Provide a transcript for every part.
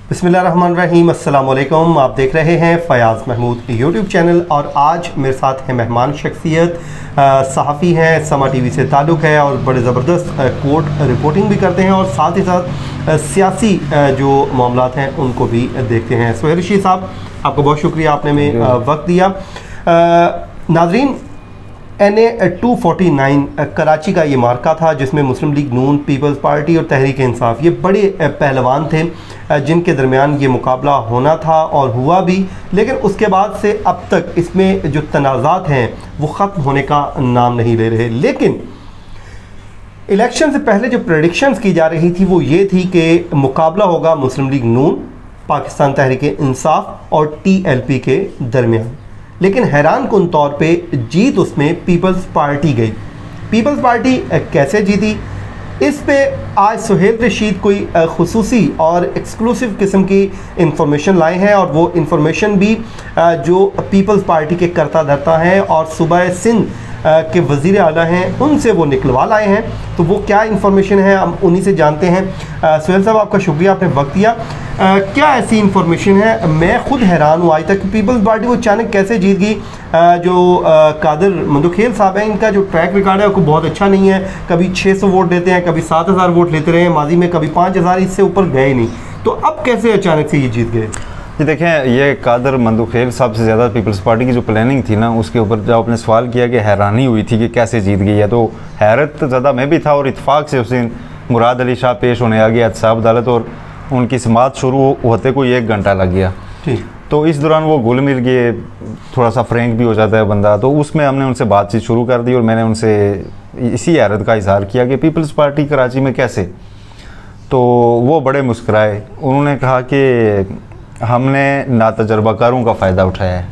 बिस्मिल्लाहिर्रहमानिर्रहीम, अस्सलाम वालेकुम। आप देख रहे हैं फ़याज़ महमूद यूट्यूब चैनल और आज मेरे साथ है मेहमान शख्सियत, सहाफ़ी हैं, समा टीवी से ताल्लुक़ है और बड़े ज़बरदस्त कोर्ट रिपोर्टिंग भी करते हैं और साथ ही साथ सियासी जो मामलात हैं उनको भी देखते हैं। सुहेल रशीद साहब, आपका बहुत शुक्रिया, आपने में वक्त दिया। नाज़रीन, NA 249 कराची का ये मार्का था जिसमें मुस्लिम लीग नून, पीपल्स पार्टी और तहरीक इंसाफ ये बड़े पहलवान थे जिनके दरमियान ये मुकाबला होना था और हुआ भी, लेकिन उसके बाद से अब तक इसमें जो तनाज़ात हैं वो ख़त्म होने का नाम नहीं ले रहे। लेकिन इलेक्शन से पहले जो प्रेडिक्शंस की जा रही थी वो ये थी कि मुकाबला होगा मुस्लिम लीग नून, पाकिस्तान तहरीक इंसाफ और TLP के दरमियान, लेकिन हैरान कुन तौर पे जीत उसमें पीपल्स पार्टी गई। पीपल्स पार्टी कैसे जीती, इस पे आज सुहेल रशीद कोई खुसूसी और एक्सक्लूसिव किस्म की इंफॉर्मेशन लाए हैं और वो इंफॉर्मेशन भी जो पीपल्स पार्टी के करता धरता हैं और सूबा सिंध के वज़ीर आला हैं उनसे वो निकलवा लाए हैं। तो वो क्या इंफॉर्मेशन है हम उन्हीं से जानते हैं। सुहेल साहब, आपका शुक्रिया, आपने वक्त दिया। क्या ऐसी इंफॉर्मेशन है, मैं खुद हैरान हूँ आज तक पीपल्स पार्टी वो अचानक कैसे जीत गई। जो कादर मंदुखेल साहब हैं, इनका जो ट्रैक रिकॉर्ड है वो बहुत अच्छा नहीं है। कभी 600 वोट देते हैं, कभी 7000 वोट लेते रहे माजी में, कभी 5000, इससे ऊपर गए नहीं। तो अब कैसे अचानक से ये जीत गए? जी देखें, ये कादर मंदुखेल साहब से ज़्यादा पीपल्स पार्टी की जो प्लानिंग थी ना, उसके ऊपर जब आपने सवाल किया कि हैरानी हुई थी कि कैसे जीत गई है, तो हैरत ज़्यादा मैं भी था और इत्फाक से उस दिन मुराद अली शाह पेश होने आ गया एहतसाब अदालत और उनकी समाअत शुरू होते कोई 1 घंटा लग गया। ठीक, तो इस दौरान वो घुल मिल गए, थोड़ा सा फ्रैंक भी हो जाता है बंदा, तो उसमें हमने उनसे बातचीत शुरू कर दी और मैंने उनसे इसी हैरत का इजहार किया कि पीपल्स पार्टी कराची में कैसे। तो वो बड़े मुस्कराए, उन्होंने कहा कि हमने नातजुर्बाकारों का फ़ायदा उठाया है।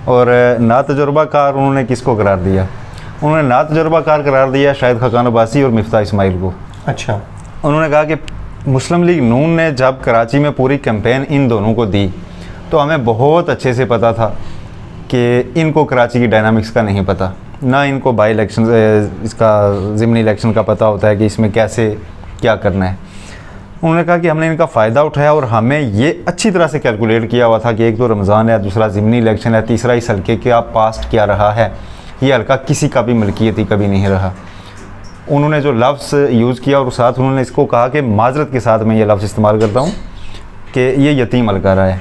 और नातजुर्बाकार उन्होंने किसको करार दिया? उन्होंने नातजुर्बाकार करार दिया शाहिद खाकान अब्बासी और मिफ्ता इस्माइल को। अच्छा, उन्होंने कहा कि मुस्लिम लीग नून ने जब कराची में पूरी कैंपेन इन दोनों को दी तो हमें बहुत अच्छे से पता था कि इनको कराची की डायनामिक्स का नहीं पता, ना इनको बाई इलेक्शन इसका ज़िमनी इलेक्शन का पता होता है कि इसमें कैसे क्या करना है। उन्होंने कहा कि हमने इनका फ़ायदा उठाया और हमें ये अच्छी तरह से कैलकुलेट किया हुआ था कि एक तो रमज़ान है, दूसरा ज़िमनी इलेक्शन है, तीसरा इस हल्के का पास्ट क्या रहा है, ये हल्का किसी का भी मिल्कियती कभी नहीं रहा। उन्होंने जो लफ्ज़ यूज़ किया और साथ उन्होंने इसको कहा कि माजरत के साथ मैं ये लफ्ज़ इस्तेमाल करता हूँ कि ये यतीम हल्का रहा है,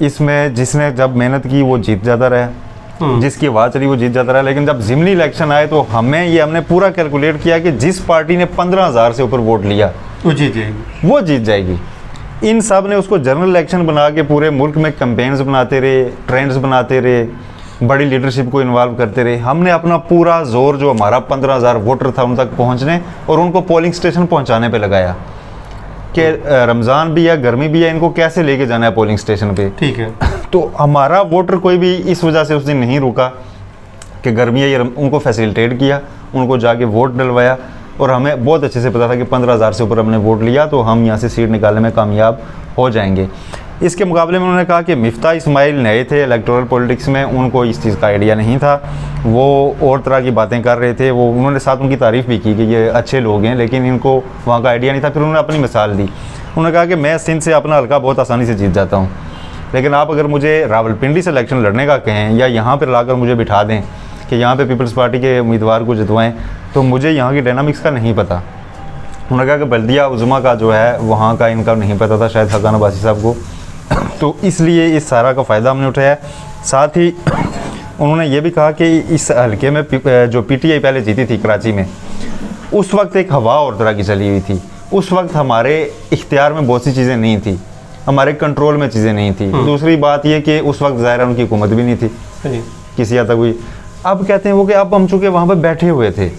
इसमें जिसने जब मेहनत की वो जीत जाता रहा, जिसकी आवाज़ चली वो जीत जाता रहा। लेकिन जब ज़िमनी इलेक्शन आए तो हमने पूरा कैलकुलेट किया कि जिस पार्टी ने 15,000 से ऊपर वोट लिया वो जीत जाएगी। इन सब ने उसको जनरल इलेक्शन बना के पूरे मुल्क में कैंपेन्स बनाते रहे, ट्रेंड्स बनाते रहे, बड़ी लीडरशिप को इन्वॉल्व करते रहे। हमने अपना पूरा जोर जो हमारा 15,000 वोटर था उन तक पहुंचने और उनको पोलिंग स्टेशन पहुंचाने पे लगाया कि रमज़ान भी है, गर्मी भी है, इनको कैसे लेके जाना है पोलिंग स्टेशन पे। ठीक है, तो हमारा वोटर कोई भी इस वजह से उस दिन नहीं रुका कि गर्मी है, उनको फैसिलिटेट किया, उनको जाके वोट डलवाया और हमें बहुत अच्छे से पता था कि 15,000 से ऊपर हमने वोट लिया तो हम यहाँ से सीट निकालने में कामयाब हो जाएंगे। इसके मुकाबले में उन्होंने कहा कि मिफ्ता इस्माइल नए थे इलेक्टोरल पॉलिटिक्स में, उनको इस चीज़ का आइडिया नहीं था, वो और तरह की बातें कर रहे थे। वो उन्होंने साथ उनकी तारीफ़ भी की कि ये अच्छे लोग हैं, लेकिन इनको वहाँ का आइडिया नहीं था। फिर उन्होंने अपनी मिसाल दी, उन्होंने कहा कि मैं सिंध से अपना हल्का बहुत आसानी से जीत जाता हूँ, लेकिन आप अगर मुझे रावलपिंडी से इलेक्शन लड़ने का कहें या यहाँ पर लाकर मुझे बिठा दें कि यहाँ पे पीपल्स पार्टी के उम्मीदवार को जितवाएं, तो मुझे यहाँ की डायनामिक्स का नहीं पता। उन्होंने कहा कि बल्दिया उज़्मा का जो है वहाँ का इनका नहीं पता था शायद खाकान अब्बासी साहब को, तो इसलिए इस सारा का फ़ायदा हमने उठाया। साथ ही उन्होंने ये भी कहा कि इस हल्के में जो PTI पहले जीती थी कराची में, उस वक्त एक हवा और तरह की चली हुई थी। उस वक्त हमारे इख्तियार में बहुत सी चीज़ें नहीं थी, हमारे कंट्रोल में चीज़ें नहीं थी। दूसरी बात ये कि उस वक्त ज़ाहिर उनकी हुकूमत भी नहीं थी किसी हद तक हुई। अब कहते हैं वो कि अब हम चूँकि वहाँ पर बैठे हुए थे,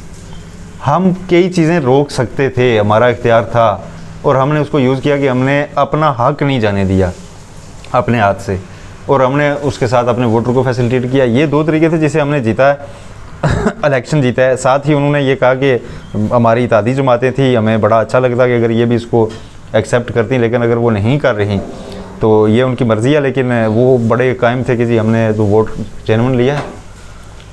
हम कई चीज़ें रोक सकते थे, हमारा इख्तियार था और हमने उसको यूज़ किया कि हमने अपना हक नहीं जाने दिया अपने हाथ से और हमने उसके साथ अपने वोटर को फैसिलिटेट किया। ये 2 तरीके थे जिसे हमने जीता है, इलेक्शन जीता है। साथ ही उन्होंने ये कहा कि हमारी इत्तेहादी जमातें थी, हमें बड़ा अच्छा लगता कि अगर ये भी इसको एक्सेप्ट करती, लेकिन अगर वो नहीं कर रही तो ये उनकी मर्ज़ी है। लेकिन वो बड़े कायम थे कि जी हमने तो वोट जेन्युइन लिया है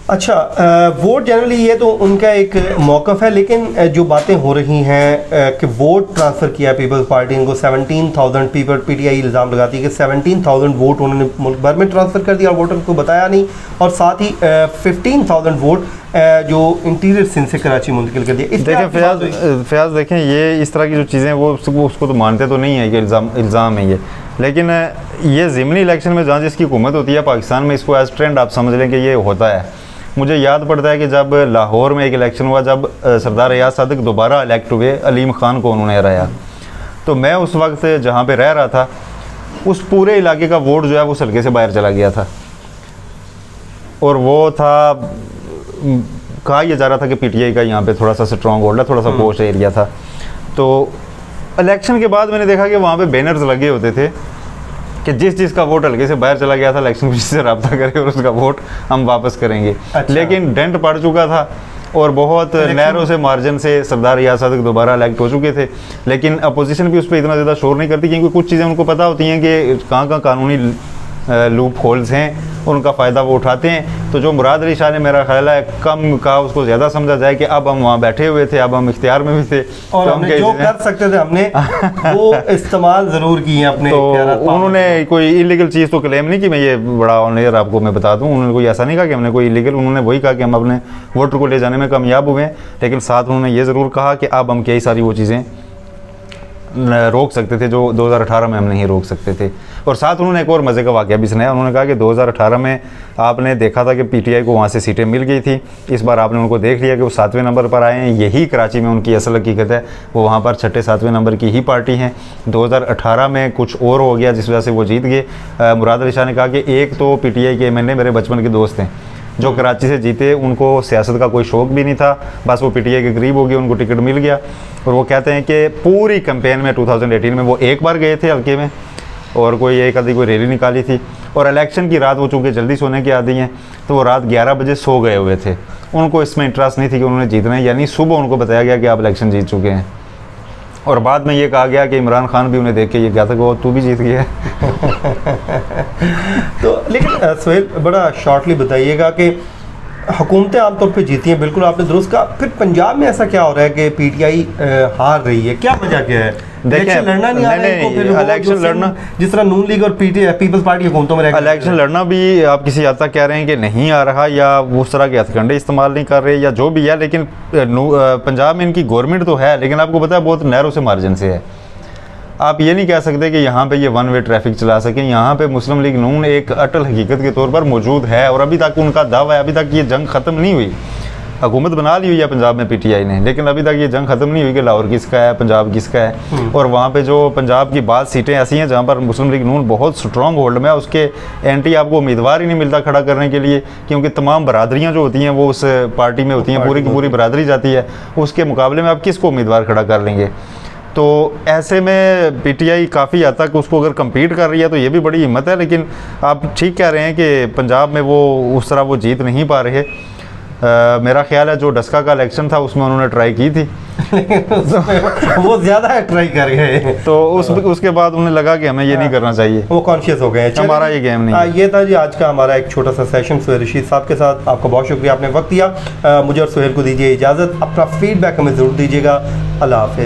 अच्छा, वोट जनरली ये तो उनका एक मौक़िफ़ है, लेकिन जो बातें हो रही हैं कि वोट ट्रांसफ़र किया पीपल्स पार्टी को 17,000 पीटीआई इल्ज़ाम लगाती है कि 17,000 वोट उन्होंने मुल्क भर में ट्रांसफ़र कर दिया और वोटर को बताया नहीं, और साथ ही 15,000 वोट जो इंटीरियर सिंध से कराची मुंतकिल कर दिया। देखें फयाज देखें, ये इस तरह की जो चीज़ें वो उसको तो मानते तो नहीं है कि इल्ज़ाम है ये, लेकिन ये ज़िमनी इलेक्शन में जहाँ जिसकी हुकूमत होती है पाकिस्तान में, इसको एज ट्रेंड आप समझ लें कि ये होता है। मुझे याद पड़ता है कि जब लाहौर में एक इलेक्शन हुआ, जब सरदार रियाज सादिक दोबारा इलेक्ट हुए, अलीम ख़ान को उन्होंने हराया, तो मैं उस वक्त जहाँ पे रह रहा था, उस पूरे इलाके का वोट जो है वो हल्के से बाहर चला गया था, और वो था, कहा यह जा रहा था कि पीटीआई का यहाँ पे थोड़ा सा स्ट्रॉन्ग होल्ड है, थोड़ा सा पोस्ट एरिया था। तो इलेक्शन के बाद मैंने देखा कि वहाँ पे बैनर्स लगे होते थे कि जिसका वोट हल्के से बाहर चला गया था, इलेक्शन कमीशन से रब्ता करे और उसका वोट हम वापस करेंगे। अच्छा। लेकिन डेंट पड़ चुका था और बहुत नैरो से मार्जिन से सरदार रियाज सादिक दोबारा इलेक्ट हो चुके थे, लेकिन अपोजिशन भी उस पर इतना ज़्यादा शोर नहीं करती, क्योंकि कुछ चीज़ें उनको पता होती हैं कि कहाँ कानूनी लूप होल्स हैं, उनका फ़ायदा वो उठाते हैं। तो जो मुराद अली शाह ने, मेरा ख्याल है, कम कहा उसको ज़्यादा समझा जाए कि अब हम वहाँ बैठे हुए थे, अब हम इख्तियार में भी थे और तो हमने जो कर सकते थे हमने वो इस्तेमाल ज़रूर किए अपने। तो उन्होंने कोई इलीगल चीज़ तो क्लेम नहीं की, मैं ये बड़ा ऑनर आपको मैं बता दूँ, उन्होंने कोई ऐसा नहीं कहा कि हमने कोई इलीगल, उन्होंने वही कहा कि हम अपने वोटर को ले जाने में कामयाब हुए हैं, लेकिन साथ उन्होंने ये ज़रूर कहा कि अब हम कई सारी वो चीज़ें रोक सकते थे जो 2018 में हम नहीं रोक सकते थे। और साथ उन्होंने एक और मज़े का वाक़या भी सुनाया, उन्होंने कहा कि 2018 में आपने देखा था कि पीटीआई को वहाँ से सीटें मिल गई थी, इस बार आपने उनको देख लिया कि वो 7वें नंबर पर आए हैं, यही कराची में उनकी असल हकीकत है, वो वहाँ पर 6-7वें नंबर की ही पार्टी हैं। 2018 में कुछ और हो गया जिस वजह से वो जीत गए। मुराद अली शाह ने कहा कि एक तो पीटीआई के एमएनए मेरे बचपन के दोस्त हैं जो कराची से जीते, उनको सियासत का कोई शौक़ भी नहीं था, बस वो पीटीआई के करीब हो गए, उनको टिकट मिल गया। और वो कहते हैं कि पूरी कैंपेन में 2018 में वो एक बार गए थे हल्के में, और कोई एक आधी कोई रैली निकाली थी, और इलेक्शन की रात वो चूँकि जल्दी सोने की आदी हैं, तो वो रात 11 बजे सो गए हुए थे। उनको इसमें इंटरेस्ट नहीं थी कि उन्होंने जीतना है, यानी सुबह उनको बताया गया कि आप इलेक्शन जीत चुके हैं, और बाद में ये कहा गया कि इमरान खान भी उन्हें देख के ये कहा था कि वो तू भी जीत गया तो लेकिन सोहेल, बड़ा शॉर्टली बताइएगा कि हुकूमतें आमतौर पे जीती हैं, बिल्कुल आपने दुरुस्त कहा, फिर पंजाब में ऐसा क्या हो रहा है कि पीटीआई हार रही है, क्या वजह क्या है? इलेक्शन लड़ना नहीं आ रहा है, इलेक्शन लड़ना जिस तरह नून लीग और पीपल्स पार्टी हुकूमतों में इलेक्शन लड़ना भी आप किसी हद तक कह रहे हैं कि नहीं आ रहा, या उस तरह के हथकंडे इस्तेमाल नहीं कर रहे, या जो भी है, लेकिन पंजाब में इनकी गवर्नमेंट तो है, लेकिन आपको पता है बहुत नैरो से मार्जिन से है। आप ये नहीं कह सकते कि यहाँ पे ये वन वे ट्रैफिक चला सकें। यहाँ पे मुस्लिम लीग नून एक अटल हकीकत के तौर पर मौजूद है, और अभी तक उनका दावा है, अभी तक ये जंग ख़त्म नहीं हुई। हुकूमत बना ली हुई है पंजाब में पीटीआई ने, लेकिन अभी तक ये जंग ख़त्म नहीं हुई कि लाहौर किसका है, पंजाब किसका है। और वहाँ पे जो पंजाब की बाद सीटें ऐसी हैं जहाँ पर मुस्लिम लीग नून बहुत स्ट्रॉन्ग होल्ड में है, उसके एंटी आपको उम्मीदवार ही नहीं मिलता खड़ा करने के लिए, क्योंकि तमाम बरादरियाँ जो होती हैं वो उस पार्टी में होती हैं, पूरी की पूरी बरादरी जाती है, उसके मुकाबले में आप किसको उम्मीदवार खड़ा कर लेंगे? तो ऐसे में पीटीआई काफ़ी हद तक उसको अगर कम्पीट कर रही है तो ये भी बड़ी हिम्मत है, लेकिन आप ठीक कह रहे हैं कि पंजाब में वो उस तरह वो जीत नहीं पा रहे। मेरा ख्याल है जो डस्का का इलेक्शन था उसमें उन्होंने ट्राई की थी वो ज़्यादा ट्राई कर गए, तो उसके बाद उन्हें लगा कि हमें ये नहीं करना चाहिए, वो कॉन्शियस हो गए, हमारा ये गेम नहीं। ये था जी आज का हमारा एक छोटा सा सेशन सोहेल रशीद साहब के साथ। आपका बहुत शुक्रिया, आपने वक्त दिया। मुझे और सोहेल को दीजिए इजाज़त, अपना फीडबैक हमें ज़रूर दीजिएगा। अल्लाह हाफ़िज़।